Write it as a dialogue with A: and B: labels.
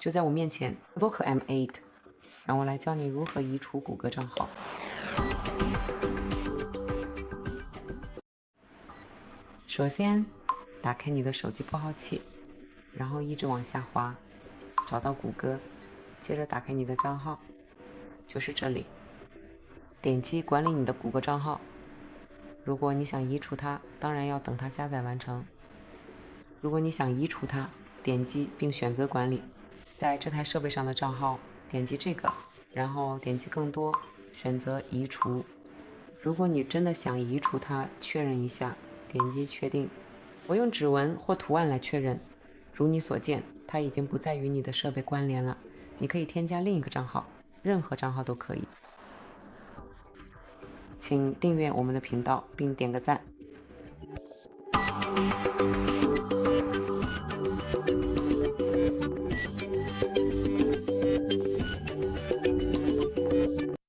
A: 就在我面前 POCO M8， 让我来教你如何移除谷歌账号。首先，打开你的手机拨号器，然后一直往下滑，找到谷歌，接着打开你的账号，就是这里，点击管理你的谷歌账号。如果你想移除它，当然要等它加载完成。如果你想移除它，点击并选择管理，在这台设备上的账号，点击这个，然后点击更多，选择移除。如果你真的想移除它，确认一下，点击确定。我用指纹或图案来确认，如你所见，它已经不再与你的设备关联了。你可以添加另一个账号，任何账号都可以。请订阅我们的频道并点个赞。